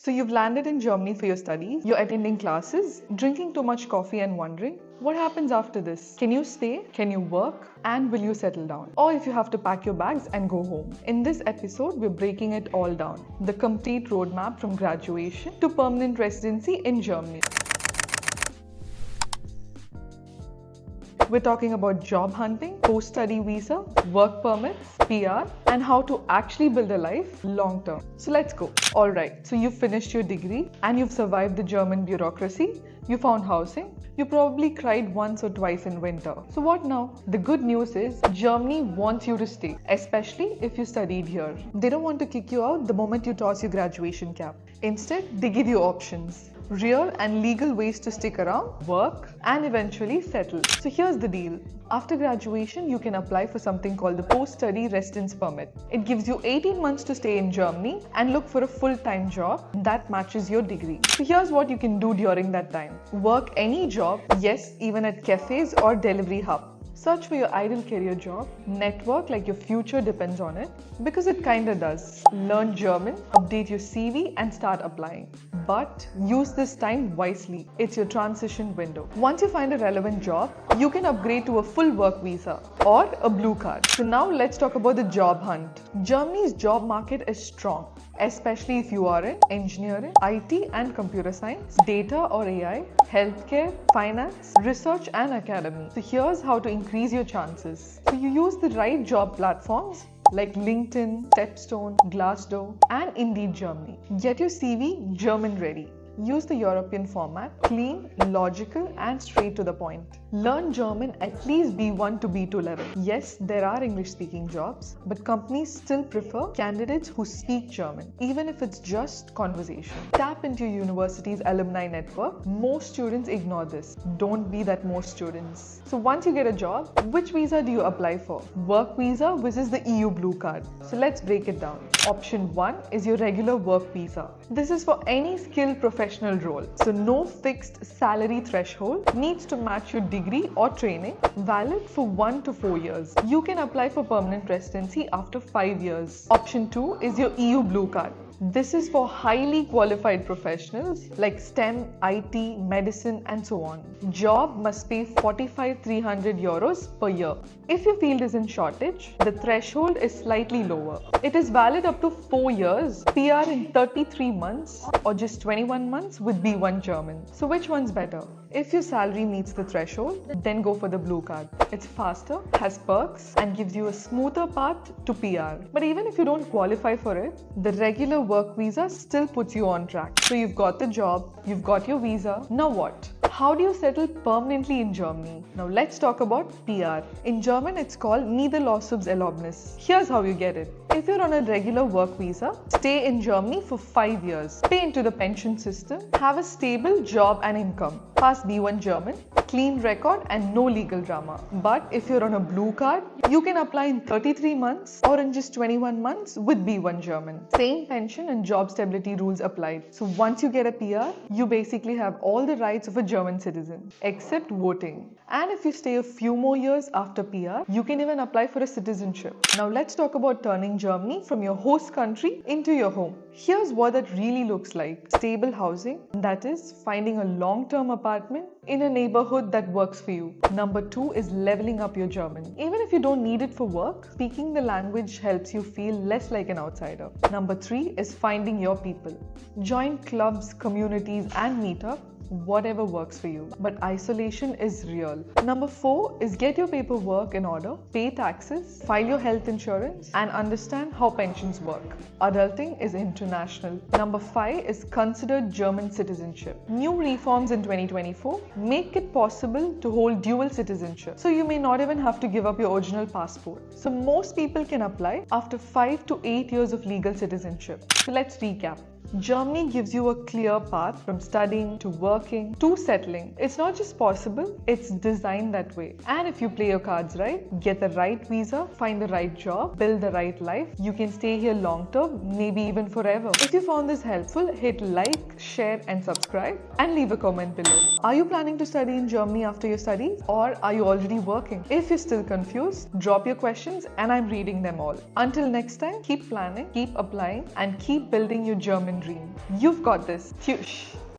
So you've landed in Germany for your studies, you're attending classes, drinking too much coffee and wondering, what happens after this? Can you stay? Can you work? And will you settle down? Or if you have to pack your bags and go home. In this episode, we're breaking it all down. The complete roadmap from graduation to permanent residency in Germany. We're talking about job hunting, post-study visa, work permits, PR, and how to actually build a life long term. So let's go. Alright, so you've finished your degree and you've survived the German bureaucracy. You found housing. You probably cried once or twice in winter. So what now? The good news is Germany wants you to stay, especially if you studied here. They don't want to kick you out the moment you toss your graduation cap. Instead, they give you options. Real and legal ways to stick around, work, and eventually settle. So here's the deal. After graduation, you can apply for something called the post-study residence permit. It gives you 18 months to stay in Germany and look for a full-time job that matches your degree. So here's what you can do during that time. Work any job, yes, even at cafes or delivery hub. Search for your ideal career job, network like your future depends on it, because it kinda does. Learn German, update your CV and start applying. But use this time wisely. It's your transition window. Once you find a relevant job, you can upgrade to a full work visa or a blue card. So now let's talk about the job hunt. Germany's job market is strong, especially if you are in engineering, IT and computer science, data or AI, healthcare, finance, research and academy. So here's how to increase your chances. So you use the right job platforms like LinkedIn, Stepstone, Glassdoor and Indeed Germany. Get your CV German ready. Use the European format, clean, logical and straight to the point. Learn German at least B1 to B2 level. Yes, there are English-speaking jobs, but companies still prefer candidates who speak German, even if it's just conversation. Tap into your university's alumni network. Most students ignore this. Don't be that most students. So once you get a job, which visa do you apply for? Work visa versus the EU blue card. So let's break it down. Option 1 is your regular work visa. This is for any skilled professional role. So no fixed salary threshold, needs to match your degree or training, valid for 1 to 4 years. You can apply for permanent residency after 5 years. Option 2 is your EU blue card. This is for highly qualified professionals like STEM, IT, medicine and so on. Job must pay 45,300 euros per year. If your field is in shortage, the threshold is slightly lower. It is valid up to 4 years, PR in 33 months or just 21 months with B1 German. So which one's better? If your salary meets the threshold, then go for the blue card. It's faster, has perks and gives you a smoother path to PR. But even if you don't qualify for it, the regular work visa still puts you on track. So you've got the job, you've got your visa. Now what? How do you settle permanently in Germany? Now let's talk about PR. In German, it's called Niederlassungserlaubnis. Here's how you get it. If you're on a regular work visa, stay in Germany for 5 years, pay into the pension system, have a stable job and income, pass B1 German, clean record and no legal drama. But if you're on a blue card, you can apply in 33 months or in just 21 months with B1 German. Same pension and job stability rules applied. So once you get a PR, you basically have all the rights of a German citizen, except voting. And if you stay a few more years after PR, you can even apply for a citizenship. Now let's talk about turning Germany from your host country into your home. Here's what that really looks like. Stable housing, that is, finding a long-term apartment in a neighborhood that works for you. Number 2 is leveling up your German. Even if you don't need it for work, speaking the language helps you feel less like an outsider. Number 3 is finding your people. Join clubs, communities and meetup. Whatever works for you, but isolation is real. Number 4 is get your paperwork in order, pay taxes, file your health insurance and understand how pensions work. Adulting is international. Number 5 is consider German citizenship. New reforms in 2024 make it possible to hold dual citizenship. So you may not even have to give up your original passport. So most people can apply after 5 to 8 years of legal citizenship. So let's recap. Germany gives you a clear path from studying to working to settling. It's not just possible, it's designed that way. And if you play your cards right, get the right visa, find the right job, build the right life, you can stay here long term, maybe even forever. If you found this helpful, hit like, share and subscribe and leave a comment below. Are you planning to study in Germany after your studies, or are you already working? If you're still confused, drop your questions and I'm reading them all. Until next time, keep planning, keep applying and keep building your German American dream. You've got this. Tshoosh.